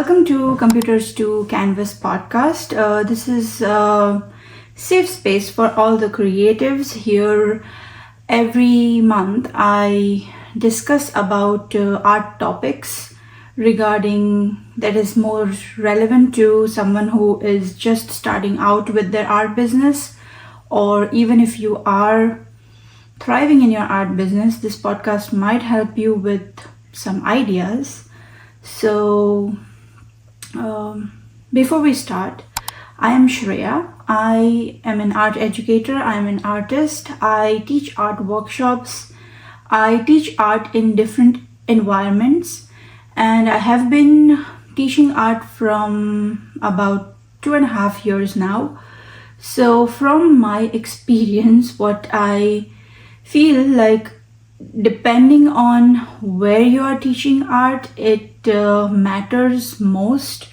Welcome to Computers to Canvas podcast. This is a safe space for all the creatives. Here, every month, I discuss about art topics regarding that is more relevant to someone who is just starting out with their art business, or even if you are thriving in your art business, this podcast might help you with some ideas. So, before we start, I am Shreya. I am an art educator. I am an artist. I teach art workshops. I teach art in different environments, and I have been teaching art from about 2.5 years now. So, from my experience, what I feel like, depending on where you are teaching art, it matters most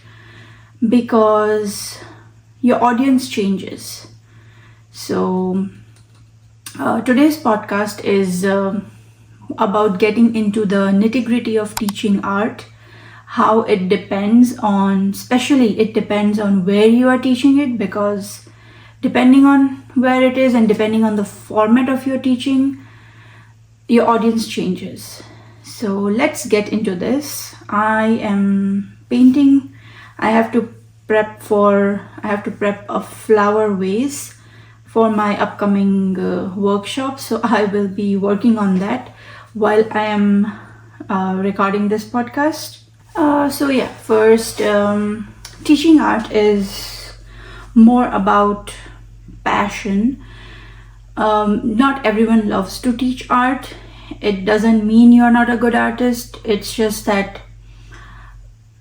because your audience changes. So today's podcast is about getting into the nitty-gritty of teaching art, how it depends on, especially it depends on where you are teaching it, because depending on where it is and depending on the format of your teaching, your audience changes. So let's get into this. I am painting. I have to prep a flower vase for my upcoming workshop. So I will be working on that while I am recording this podcast. First, teaching art is more about passion. Not everyone loves to teach art. It doesn't mean you're not a good artist. It's just that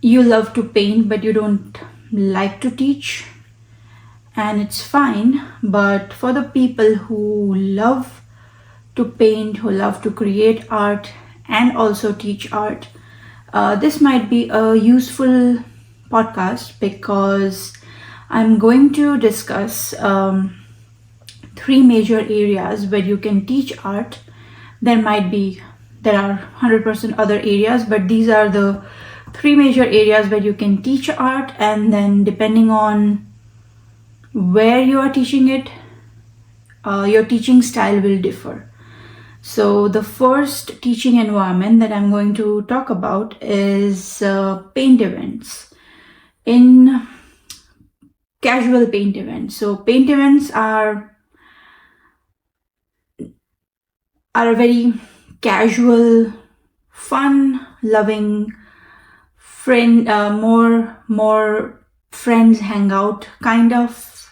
you love to paint but you don't like to teach, and it's fine. But for the people who love to paint, who love to create art and also teach art, this might be a useful podcast because I'm going to discuss three major areas where you can teach art. There are 100% other areas, but these are the three major areas where you can teach art, and then depending on where you are teaching it, your teaching style will differ. So the first teaching environment that I'm going to talk about is paint events. In casual paint events. So paint events are a very casual, fun, loving, more friends hangout kind of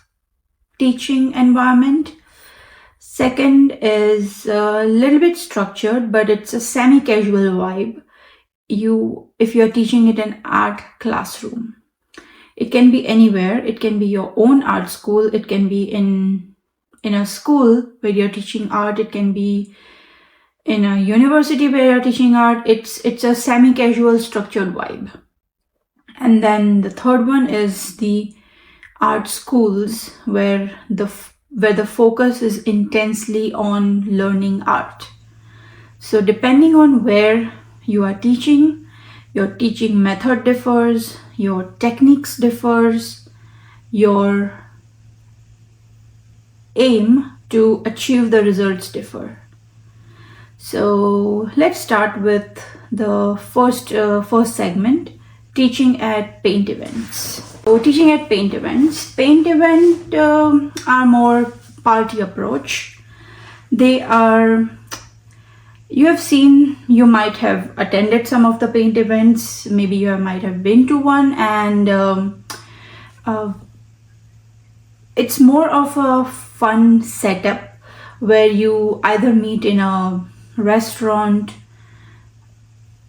teaching environment. Second is a little bit structured, but it's a semi-casual vibe. If you're teaching it in art classroom, it can be anywhere. It can be your own art school. It can be in a school where you're teaching art. It can be in a university where you're teaching art. It's a semi-casual structured vibe. And then the third one is the art schools where the focus is intensely on learning art. So depending on where you are teaching, your teaching method differs, your techniques differs, your aim to achieve the results differ. So let's start with the first segment, teaching at paint events. So teaching at paint events are more party approach. You might have attended some of the paint events, maybe you might have been to one, and it's more of a fun setup where you either meet in a restaurant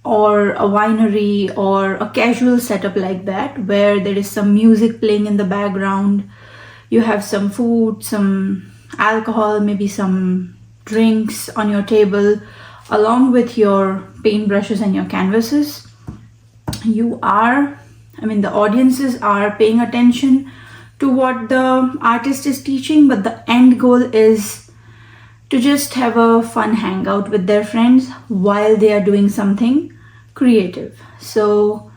or a winery or a casual setup like that, where there is some music playing in the background. You have some food, some alcohol, maybe some drinks on your table, along with your paintbrushes and your canvases. The audiences are paying attention to what the artist is teaching, but the end goal is to just have a fun hangout with their friends while they are doing something creative. So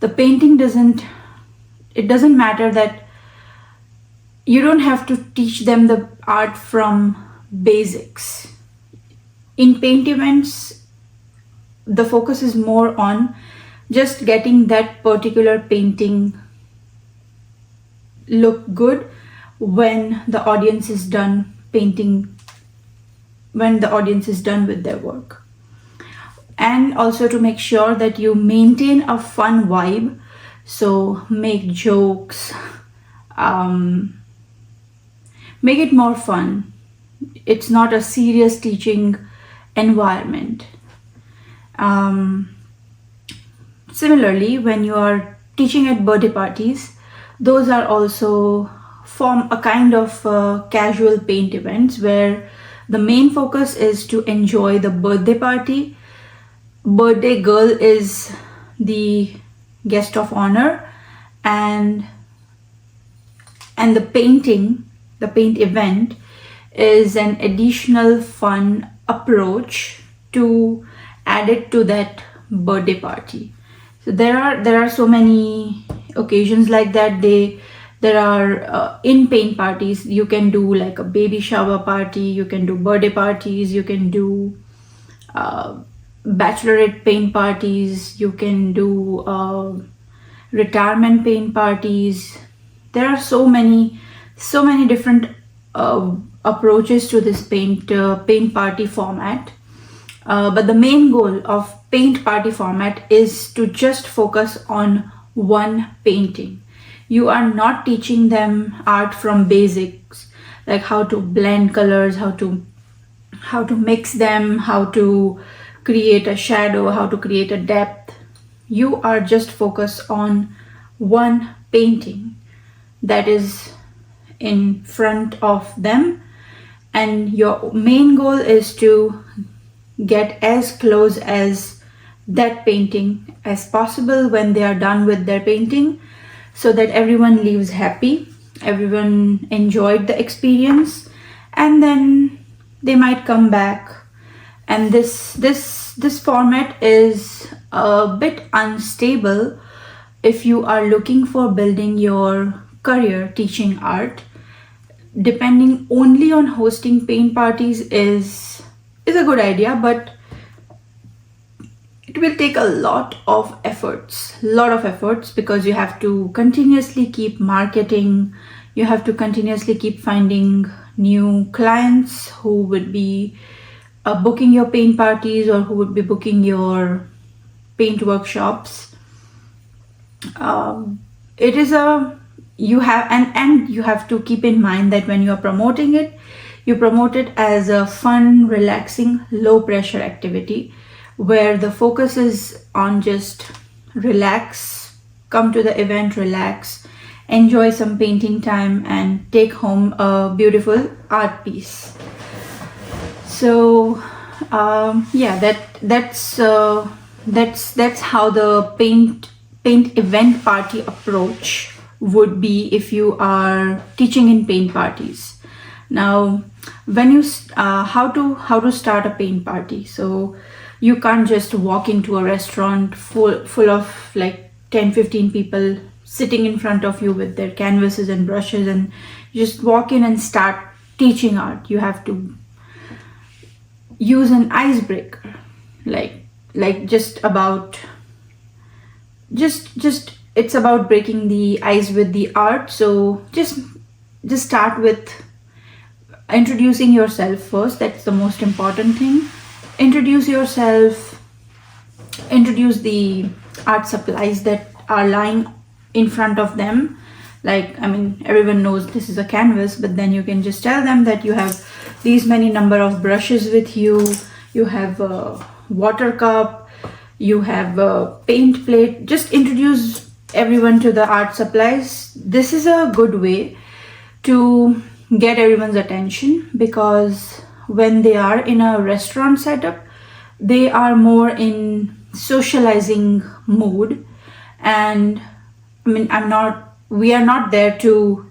The painting doesn't matter that you don't have to teach them the art from basics. In paint events, the focus is more on just getting that particular painting look good when the audience is done painting, when the audience is done with their work. And also to make sure that you maintain a fun vibe, so make jokes, make it more fun. It's not a serious teaching environment. Similarly, when you are teaching at birthday parties, those are also form a kind of casual paint events where the main focus is to enjoy the birthday party. Birthday girl is the guest of honor, and the paint event is an additional fun approach to add it to that birthday party. So there are so many occasions like that. There are in paint parties, you can do like a baby shower party, you can do birthday parties, you can do bachelorette paint parties, you can do retirement paint parties. There are so many different approaches to this paint party format. But the main goal of paint party format is to just focus on one painting. You are not teaching them art from basics, like how to blend colors, how to mix them, how to create a shadow, how to create a depth. You are just focused on one painting that is in front of them, and your main goal is to get as close as that painting as possible when they are done with their painting, so that everyone leaves happy, everyone enjoyed the experience, and then they might come back. And this format is a bit unstable if you are looking for building your career teaching art. Depending only on hosting paint parties is a good idea, but it will take a lot of efforts, because you have to continuously keep marketing, you have to continuously keep finding new clients who would be booking your paint parties or who would be booking your paint workshops. It is you have to keep in mind that when you are promoting it, you promote it as a fun, relaxing, low pressure activity where the focus is on just relax, come to the event, relax, enjoy some painting time, and take home a beautiful art piece. So that's how the paint event party approach would be if you are teaching in paint parties. Now, when you how to start a paint party? So you can't just walk into a restaurant full of like 10-15 people sitting in front of you with their canvases and brushes and just walk in and start teaching art. You have to use an icebreaker, like it's about breaking the ice with the art. So just start with introducing yourself first. That's the most important thing. Introduce yourself, introduce the art supplies that are lying in front of them. Like, I mean, everyone knows this is a canvas, but then you can just tell them that you have these many number of brushes with you, you have a water cup, you have a paint plate. Just introduce everyone to the art supplies. This is a good way to get everyone's attention, because when they are in a restaurant setup, they are more in socializing mood, and I mean, we are not there to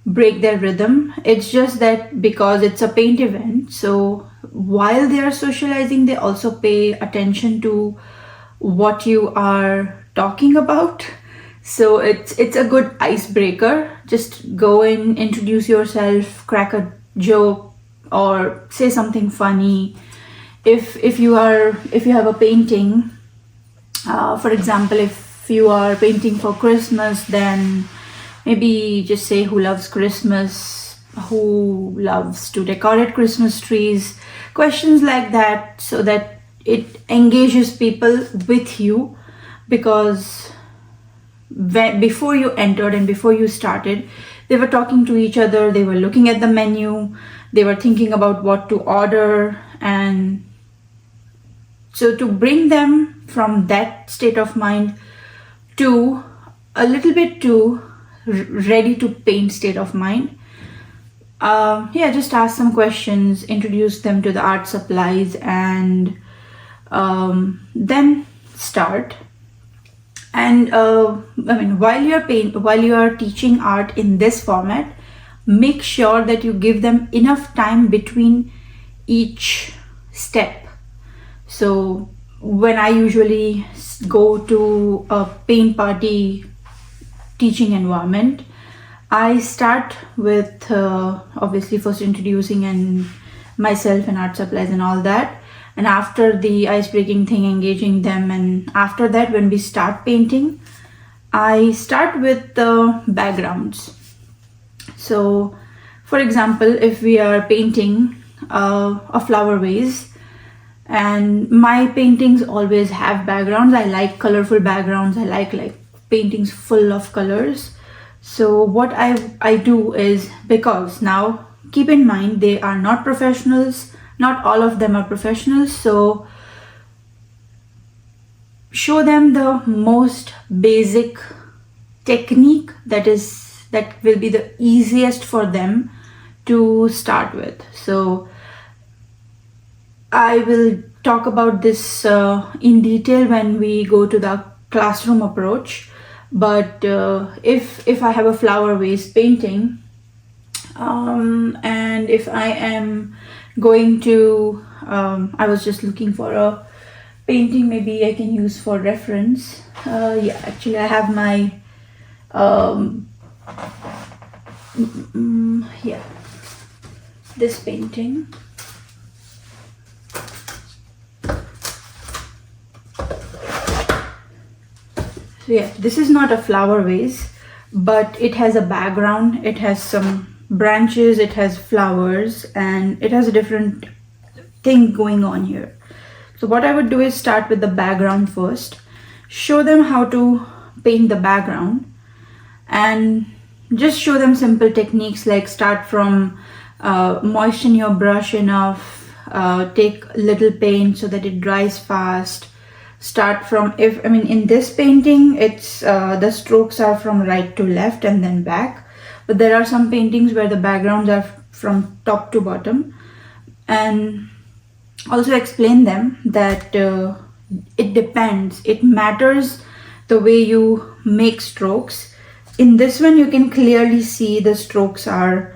break their rhythm. It's just that because it's a paint event, so while they are socializing, they also pay attention to what you are talking about. So it's a good icebreaker. Just go in, introduce yourself, crack a joke, or say something funny. If you have a painting, for example, if you are painting for Christmas, then maybe just say who loves Christmas, who loves to decorate Christmas trees, questions like that, so that it engages people with you. Because before you entered and before you started, they were talking to each other, they were looking at the menu, they were thinking about what to order. And so to bring them from that state of mind to a little bit to ready to paint state of mind, just ask some questions, introduce them to the art supplies, and then start. And while you are teaching art in this format, make sure that you give them enough time between each step. So when I usually go to a paint party teaching environment, I start with obviously first introducing and myself and art supplies and all that. And after the ice-breaking thing, engaging them, and after that, when we start painting, I start with the backgrounds. So, for example, if we are painting a flower vase, and my paintings always have backgrounds. I like colorful backgrounds. I like paintings full of colors. So what I do is, because now keep in mind they are not professionals. Not all of them are professionals, so show them the most basic technique that will be the easiest for them to start with. So I will talk about this in detail when we go to the classroom approach. But if I have a flower vase painting, and if I am going to, I was just looking for a painting maybe I can use for reference. Actually I have my, this painting. So this is not a flower vase, but it has a background, it has some branches, it has flowers, and it has a different thing going on here. So what I would do is start with the background first, show them how to paint the background, and just show them simple techniques like start from moisten your brush enough, take little paint so that it dries fast. Start from, in this painting it's the strokes are from right to left and then back. But there are some paintings where the backgrounds are from top to bottom. And also explain them that it depends. It matters the way you make strokes. In this one, you can clearly see the strokes are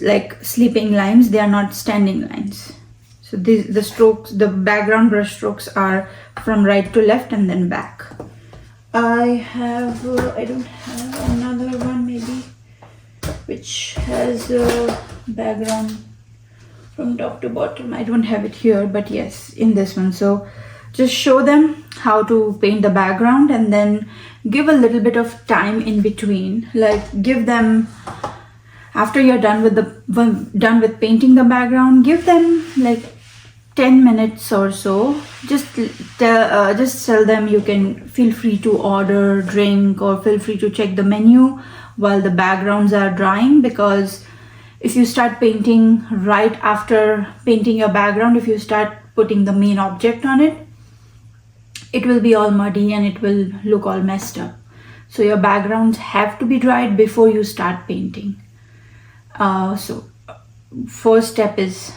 like sleeping lines. They are not standing lines. So the strokes, the background brush strokes are from right to left and then back. I don't have another one maybe, which has a background from top to bottom. I don't have it here, but yes, in this one. So just show them how to paint the background and then give a little bit of time in between. Like give them, after you're done with painting the background, give them like 10 minutes or so. Just tell them you can feel free to order, drink, or feel free to check the menu while the backgrounds are drying. Because if you start painting right after painting your background, if you start putting the main object on it, it will be all muddy and it will look all messed up. So your backgrounds have to be dried before you start painting. So first step is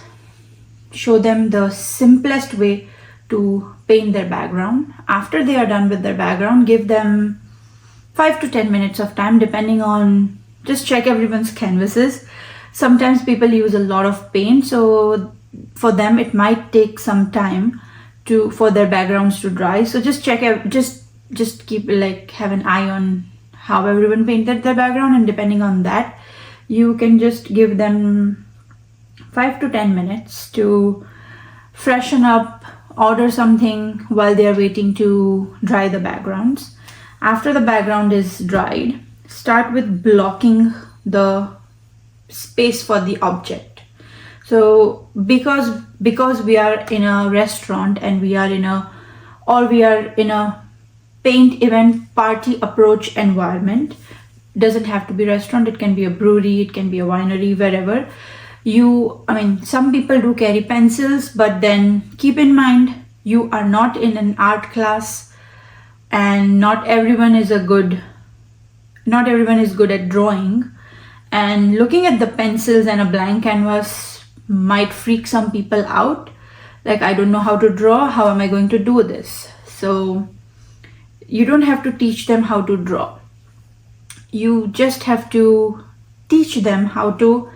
show them the simplest way to paint their background. After they are done with their background, give them 5 to 10 minutes of time, depending on, just check everyone's canvases. Sometimes people use a lot of paint, so for them it might take some time for their backgrounds to dry. So just check, just just keep have an eye on how everyone painted their background, and depending on that, you can just give them 5 to 10 minutes to freshen up, order something while they are waiting to dry the backgrounds. After the background is dried, start with blocking the space for the object. So because we are in a restaurant and we are in a paint event party approach environment, doesn't have to be restaurant, it can be a brewery, it can be a winery, wherever. Some people do carry pencils, but then keep in mind you are not in an art class, and not everyone is good at drawing, and looking at the pencils and a blank canvas might freak some people out. Like, I don't know how to draw, how am I going to do this? So you don't have to teach them how to draw. You just have to teach them how to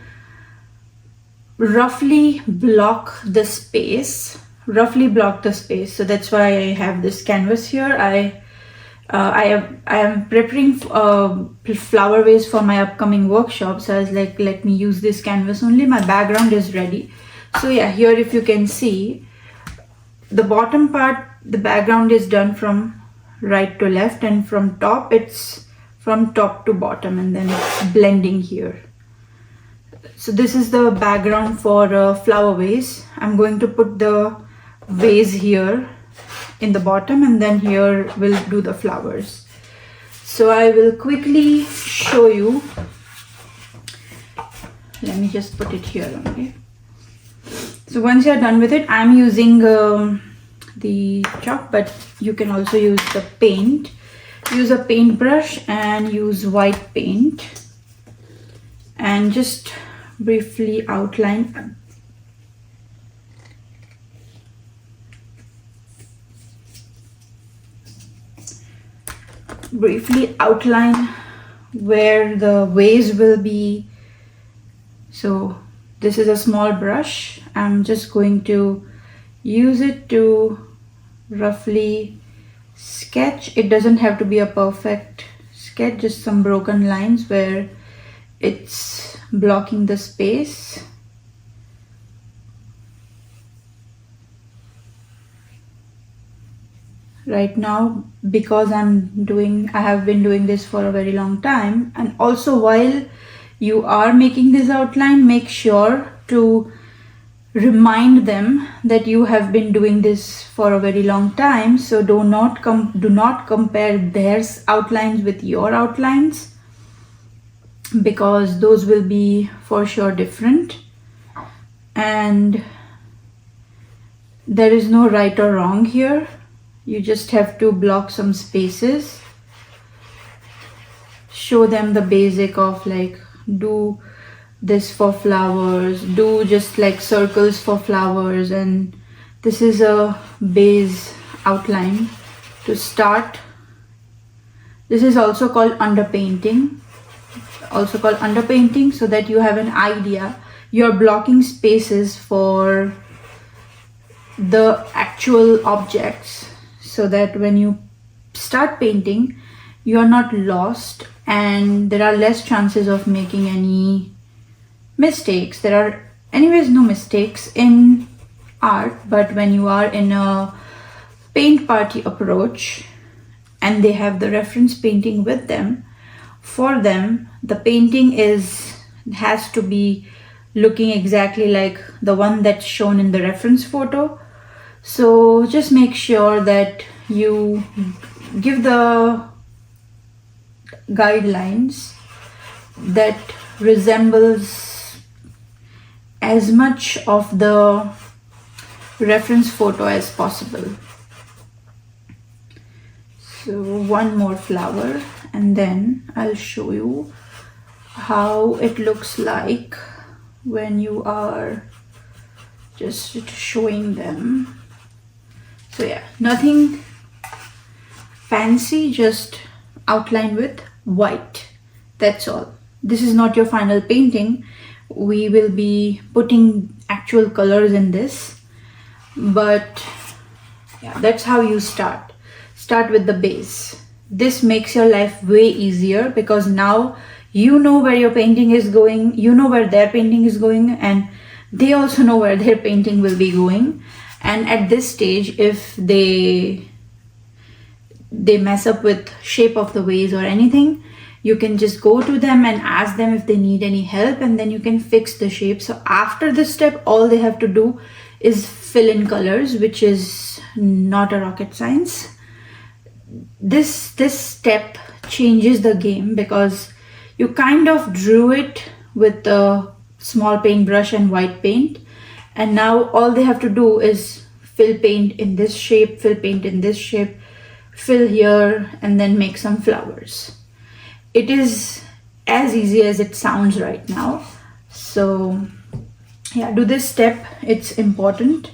roughly block the space. So that's why I have this canvas here. I am preparing flower vase for my upcoming workshop, so I was like, let me use this canvas only. My background is ready. So yeah, here if you can see, the bottom part, the background is done from right to left, and from top it's from top to bottom, and then it's blending here. So this is the background for a flower vase. I'm going to put the vase here in the bottom, and then here we'll do the flowers. So I will quickly show you. Let me just put it here only. So once you're done with it, I'm using the chalk, but you can also use the paint. Use a paintbrush and use white paint, and just briefly outline. Where the vase will be. So this is a small brush. I'm just going to use it to roughly sketch. It doesn't have to be a perfect sketch, just some broken lines where it's blocking the space. Right now, because I have been doing this for a very long time, and also while you are making this outline, make sure to remind them that you have been doing this for a very long time. So do not compare their outlines with your outlines, because those will be for sure different, and there is no right or wrong here. You just have to block some spaces, show them the basic of like, do this for flowers, do just like circles for flowers, and this is a base outline to start. This is also called underpainting, so that you have an idea. You're blocking spaces for the actual objects, so that when you start painting, you are not lost and there are less chances of making any mistakes. There are anyways no mistakes in art, but when you are in a paint party approach and they have the reference painting with them, for them the painting has to be looking exactly like the one that's shown in the reference photo. So just make sure that you give the guidelines that resembles as much of the reference photo as possible. So one more flower, and then I'll show you how it looks like when you are just showing them. So yeah, nothing fancy, just outline with white. That's all. This is not your final painting. We will be putting actual colors in this, but yeah, that's how you start. start with the base. This makes your life way easier because now you know where your painting is going, you know where their painting is going, and they also know where their painting will be going. And at this stage, if they mess up with shape of the vase or anything, you can just go to them and ask them if they need any help, and then you can fix the shape. So after this step, all they have to do is fill in colors, which is not a rocket science. This step changes the game because you kind of drew it with a small paintbrush and white paint, and now all they have to do is fill paint in this shape, fill paint in this shape, fill here, and then make some flowers. It is as easy as it sounds right now. So yeah, do this step, it's important.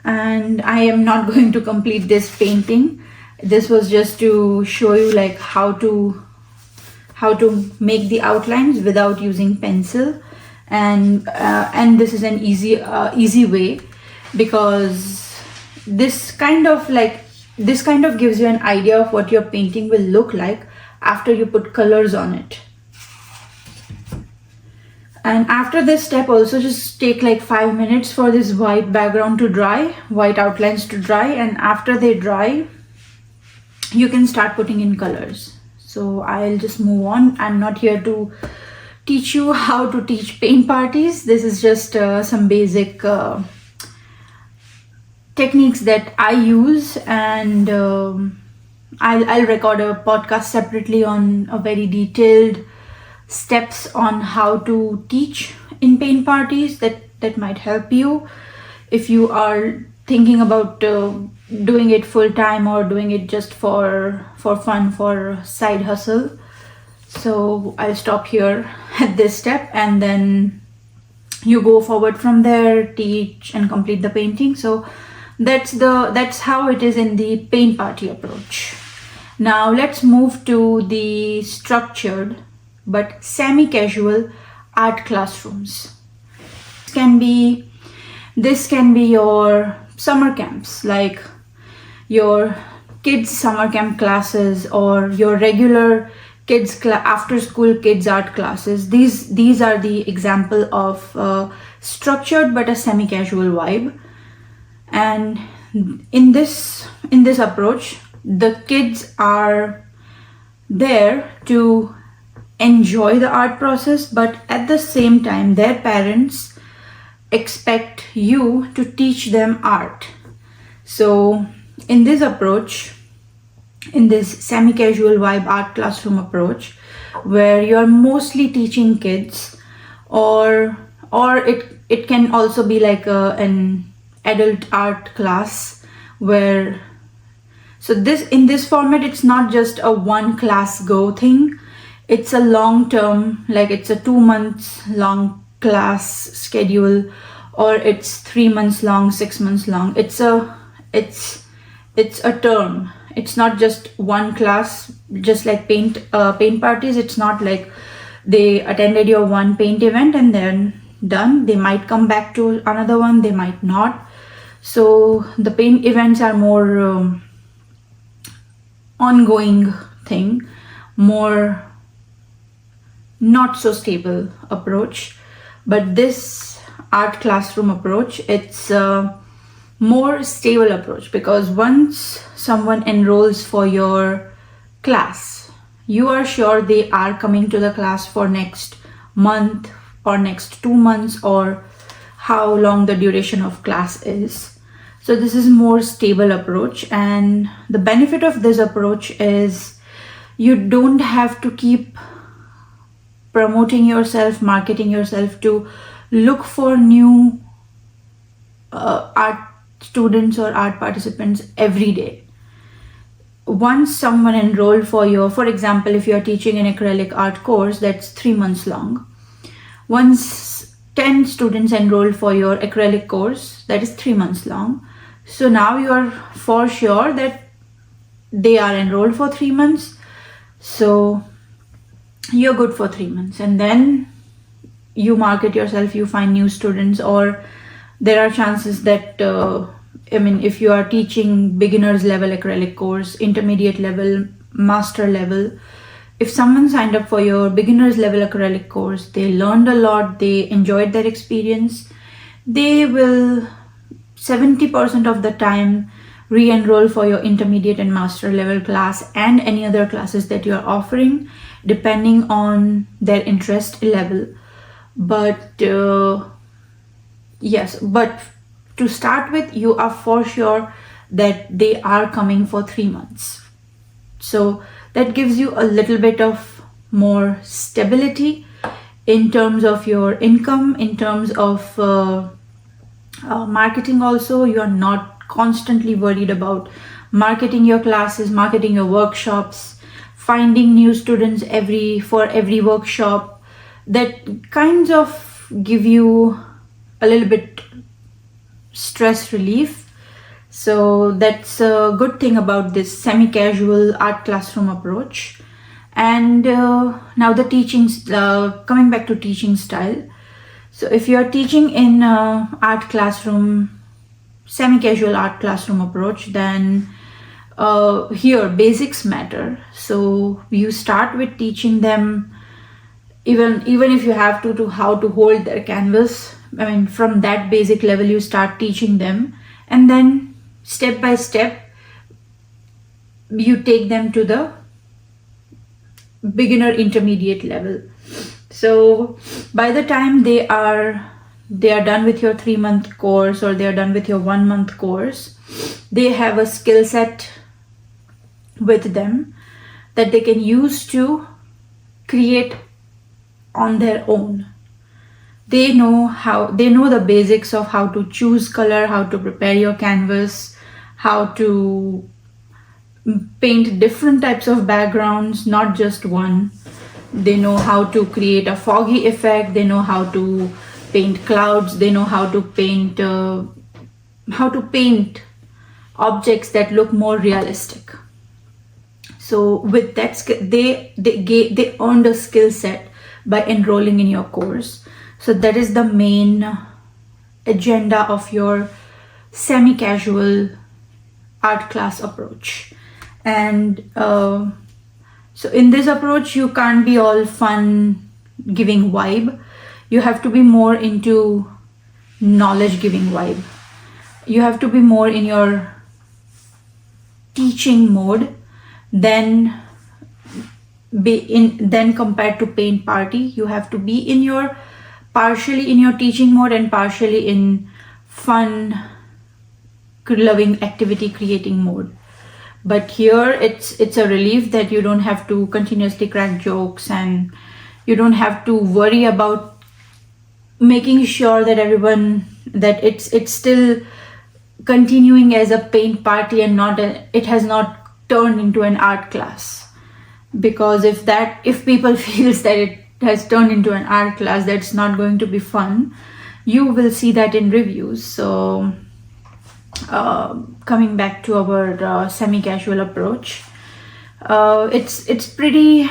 And I am not going to complete this painting. This was just to show you like how to make the outlines without using pencil, and this is an easy way, because this kind of gives you an idea of what your painting will look like after you put colors on it. And after this step, also just take like 5 minutes for this white background to dry, white outlines to dry, and after they dry, you can start putting in colors. So I'll just move on. I'm not here to teach you how to teach paint parties. This is just some basic techniques that I use, and I'll record a podcast separately on a very detailed steps on how to teach in paint parties that might help you if you are thinking about doing it full time or doing it just for fun, for side hustle. So I'll stop here at this step, and then you go forward from there, teach and complete the painting. So that's how it is in the paint party approach. Now let's move to the structured but semi-casual art classrooms. This can be your summer camps, like your kids summer camp classes or your regular kids after school kids art classes. These are the example of structured but a semi-casual vibe. And in this approach, the kids are there to enjoy the art process, but at the same time their parents expect you to teach them art. So in this approach, in this semi-casual vibe art classroom approach, where you're mostly teaching kids, or it can also be like an adult art class, where in this format it's not just a one class go thing. It's a long term, like it's a 2 months long class schedule, or it's 3 months long, 6 months long. It's a term. It's not just one class, just like paint parties. It's not like they attended your one paint event and then done. They might come back to another one, they might not. So the paint events are more ongoing thing, more not so stable approach. But this art classroom approach, it's a more stable approach, because once someone enrolls for your class, you are sure they are coming to the class for next month or next 2 months, or how long the duration of class is. So this is more stable approach, and the benefit of this approach is you don't have to keep promoting yourself, marketing yourself to look for new art students or art participants every day. Once someone enrolled for example, if you're teaching an acrylic art course that's 3 months long, once 10 students enrolled for your acrylic course that is 3 months long, so now you're for sure that they are enrolled for 3 months, so you're good for 3 months, and then you market yourself, you find new students, or there are chances that if you are teaching beginners level acrylic course, intermediate level, master level, if someone signed up for your beginners level acrylic course, they learned a lot, they enjoyed their experience, they will 70% of the time re-enroll for your intermediate and master level class and any other classes that you're offering, depending on their interest level. But yes, but to start with, you are for sure that they are coming for 3 months. So that gives you a little bit of more stability in terms of your income, in terms of marketing also. You are not constantly worried about marketing your classes, marketing your workshops, finding new students for every workshop. That kinds of give you a little bit stress relief. So that's a good thing about this semi-casual art classroom approach. And now the teachings, coming back to teaching style. So if you are teaching in art classroom, semi-casual art classroom approach, then here basics matter. So you start with teaching them, even if you have to how to hold their canvas. From that basic level you start teaching them, and then step by step you take them to the beginner intermediate level. So by the time they are done with your 3-month course, or they are done with your 1-month course, they have a skill set with them that they can use to create on their own. They know the basics of how to choose color, how to prepare your canvas, how to paint different types of backgrounds, not just one. They know how to create a foggy effect, they know how to paint clouds, they know how to paint objects that look more realistic. So with that they earned a skill set by enrolling in your course. So that is the main agenda of your semi-casual art class approach. And so in this approach, you can't be all fun giving vibe. You have to be more into knowledge giving vibe. You have to be more in your teaching mode than compared to paint party. You have to be partially in your teaching mode and partially in fun loving activity creating mode. But here it's a relief that you don't have to continuously crack jokes, and you don't have to worry about making sure that it's still continuing as a paint party and it has not turned into an art class. Because if people feels that it has turned into an art class, that's not going to be fun. You will see that in reviews. So coming back to our semi-casual approach, it's pretty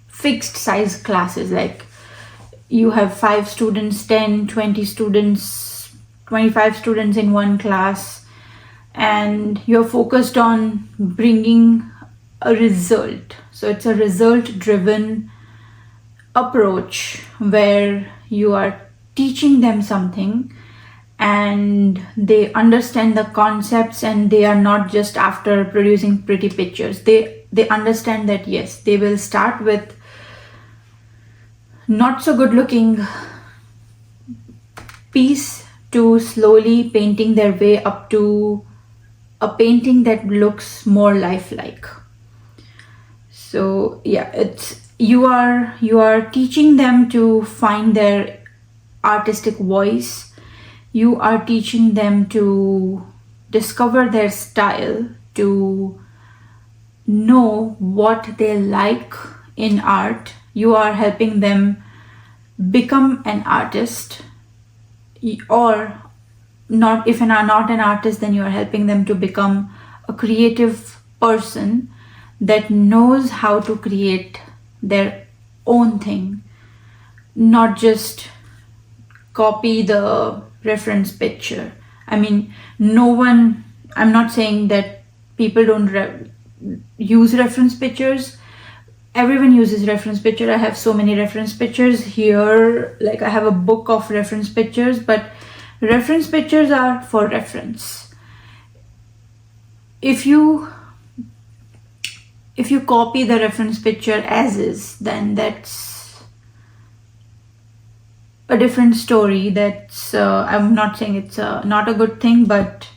fixed size classes. Like you have 5 students, 10, 20 students, 25 students in one class, and you're focused on bringing a result. So it's a result driven approach where you are teaching them something and they understand the concepts, and they are not just after producing pretty pictures. They understand that yes, they will start with not so good looking piece to slowly painting their way up to a painting that looks more lifelike. So yeah, you are teaching them to find their artistic voice. You are teaching them to discover their style, to know what they like in art. You are helping them become an artist, or not. If not an artist, then you are helping them to become a creative person that knows how to create their own thing, not just copy the reference picture. I mean, no one, I'm not saying that people don't use reference pictures. Everyone uses reference picture. I have so many reference pictures here. Like, I have a book of reference pictures, but reference pictures are for reference. If you copy the reference picture as is, then that's a different story. That's I'm not saying it's not a good thing, but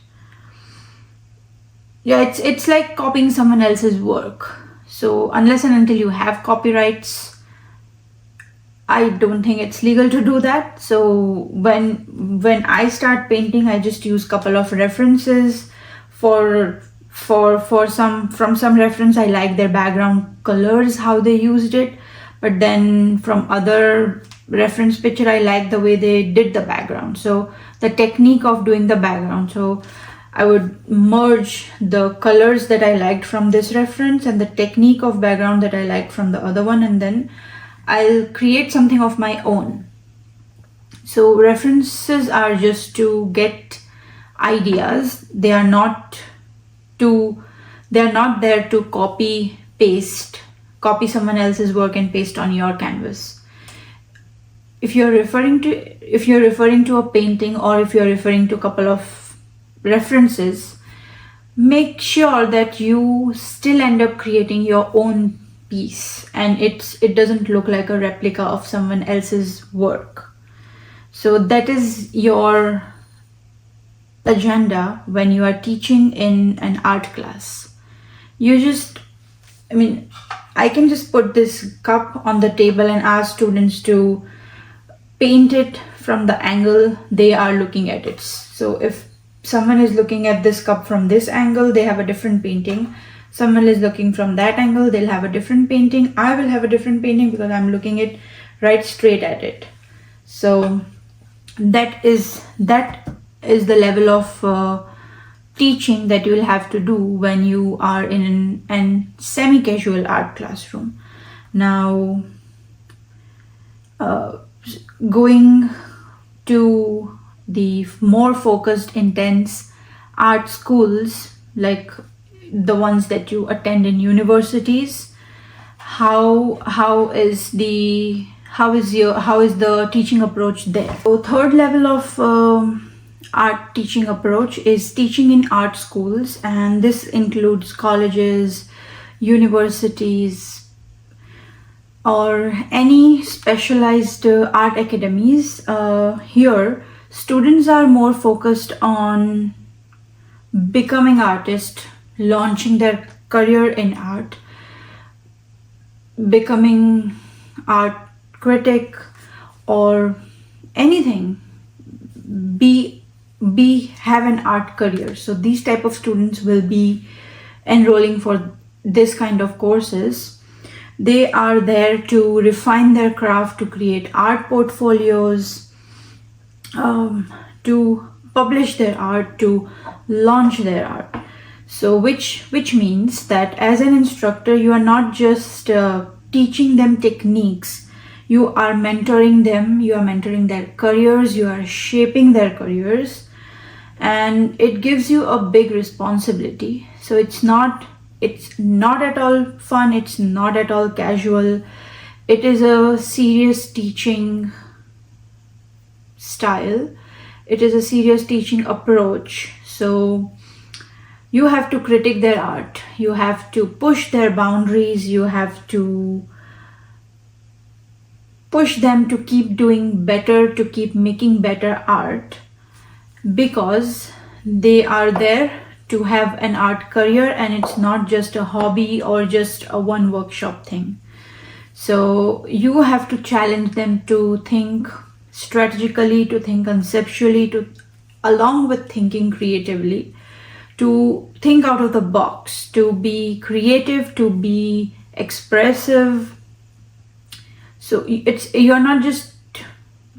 yeah, it's like copying someone else's work. So unless and until you have copyrights, I don't think it's legal to do that. So when I start painting, I just use couple of references. For some, from some reference, I like their background colors, how they used it. But then from other reference picture, I like the way they did the background. So the technique of doing the background. So I would merge the colors that I liked from this reference and the technique of background that I liked from the other one, and then I'll create something of my own. So references are just to get ideas. They are not there to copy someone else's work and paste on your canvas. If you're referring to a painting, or if you're referring to a couple of references, make sure that you still end up creating your own piece and it doesn't look like a replica of someone else's work. So that is your agenda when you are teaching in an art class. I can just put this cup on the table and ask students to paint it from the angle they are looking at it. So if someone is looking at this cup from this angle, they have a different painting. Someone is looking from that angle, they'll have a different painting. I will have a different painting because I'm looking it right straight at it. So that is the level of teaching that you will have to do when you are in an semi-casual art classroom. Now, going to the more focused, intense art schools, like the ones that you attend in universities, how is the teaching approach there? So third level of art teaching approach is teaching in art schools, and this includes colleges, universities, or any specialized art academies. Here students are more focused on becoming artists, launching their career in art, becoming art critic, or anything, have an art career. So these type of students will be enrolling for this kind of courses. They are there to refine their craft, to create art portfolios, to publish their art, to launch their art. So which means that as an instructor, you are not just teaching them techniques, you are mentoring them, you are mentoring their careers, you are shaping their careers, and it gives you a big responsibility. So it's not at all fun, it's not at all casual. It is a serious teaching style, it is a serious teaching approach. So you have to critique their art, you have to push their boundaries, you have to push them to keep doing better, to keep making better art, because they are there to have an art career and it's not just a hobby or just a one workshop thing. So you have to challenge them to think strategically, to think conceptually, to along with thinking creatively, to think out of the box, to be creative, to be expressive. So you're not just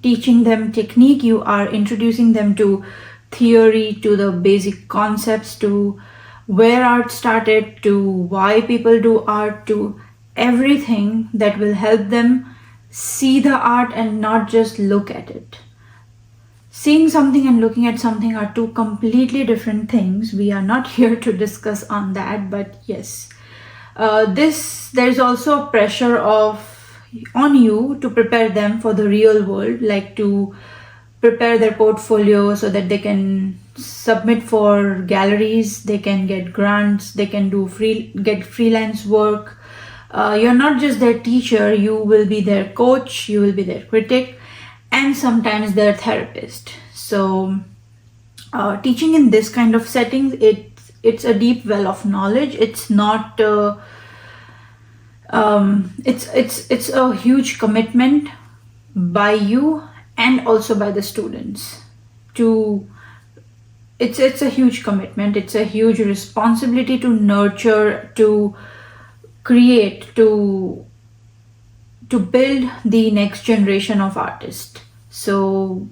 teaching them technique, you are introducing them to theory, to the basic concepts, to where art started, to why people do art, to everything that will help them see the art and not just look at it. seeing something and looking at something are two completely different things. We are not here to discuss on that, but yes, there's also a pressure on you to prepare them for the real world, like to prepare their portfolio so that they can submit for galleries, they can get grants, they can get freelance work. You're not just their teacher, you will be their coach, you will be their critic, and sometimes their therapist. So teaching in this kind of settings, it's a deep well of knowledge. It's not it's a huge commitment by you and also by the students. It's a huge commitment, it's a huge responsibility to nurture, to create, to build the next generation of artists. So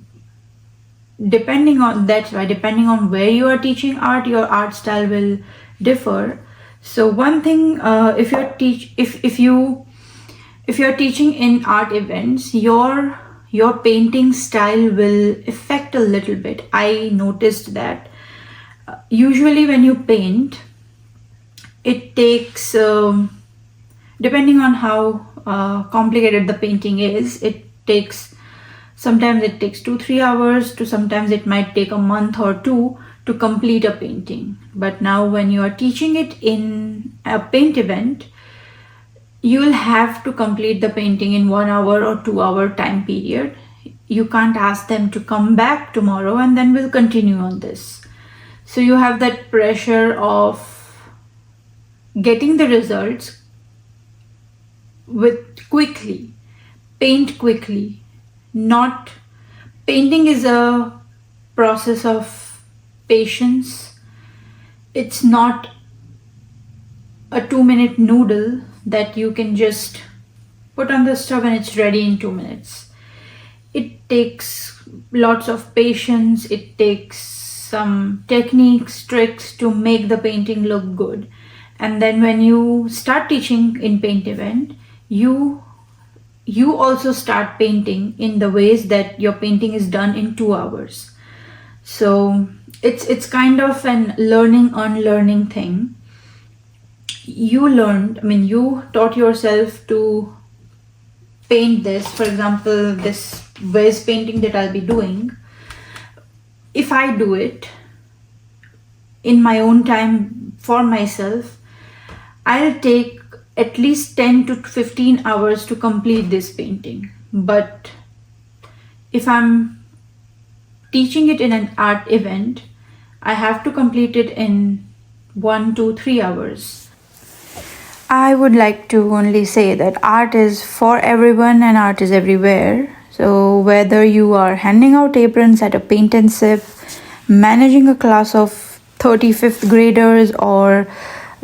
depending on where you are teaching art, your art style will differ. So one thing, if you're teaching in art events, your painting style will affect a little bit. I noticed that usually when you paint, it takes depending on how complicated the painting is, sometimes it takes 2-3 hours, to sometimes it might take a month or two to complete a painting. But now when you are teaching it in a paint event, you will have to complete the painting in 1 hour or 2 hour time period. You can't ask them to come back tomorrow and then we'll continue on this. So you have that pressure of getting the results quickly, paint quickly. Not painting is a process of patience. It's not a 2-minute noodle that you can just put on the stove and it's ready in 2 minutes. It takes lots of patience. It takes some techniques, tricks to make the painting look good. And then when you start teaching in paint event, you also start painting in the ways that your painting is done in 2 hours. So it's kind of an unlearning thing. You taught yourself to paint this. For example, this vase painting that I'll be doing, if I do it in my own time for myself, I'll take at least 10 to 15 hours to complete this painting. But if I'm teaching it in an art event, I have to complete it in 1 to 3 hours. I would like to only say that art is for everyone and art is everywhere. So whether you are handing out aprons at a paint and sip, managing a class of 35th graders, or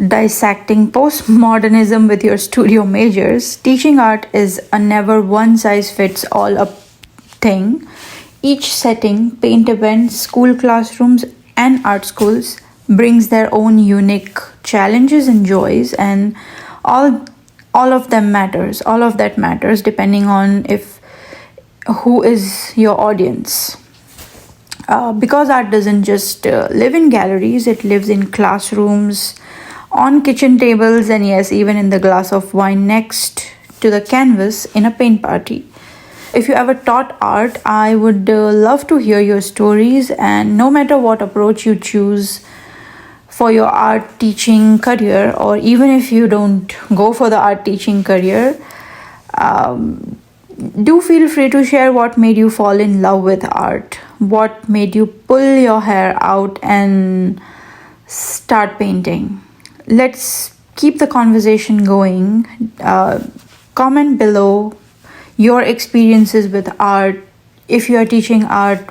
dissecting postmodernism with your studio majors, teaching art is a never one-size-fits-all thing. Each setting, paint events, school classrooms, and art schools brings their own unique challenges and joys, and all of them matters. All of that matters depending on who is your audience. Because art doesn't just live in galleries, it lives in classrooms, on kitchen tables, and yes, even in the glass of wine next to the canvas in a paint party. If you ever taught art, I would love to hear your stories, and no matter what approach you choose for your art teaching career, or even if you don't go for the art teaching career, do feel free to share what made you fall in love with art, what made you pull your hair out and start painting. Let's keep the conversation going. Comment below your experiences with art. If you are teaching art,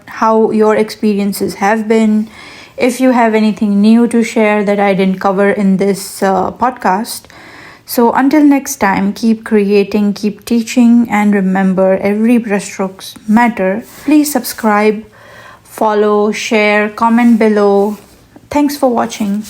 how your experiences have been. If you have anything new to share that I didn't cover in this podcast. So until next time, keep creating, keep teaching, and remember, every brushstrokes matter. Please subscribe, follow, share, comment below. Thanks for watching.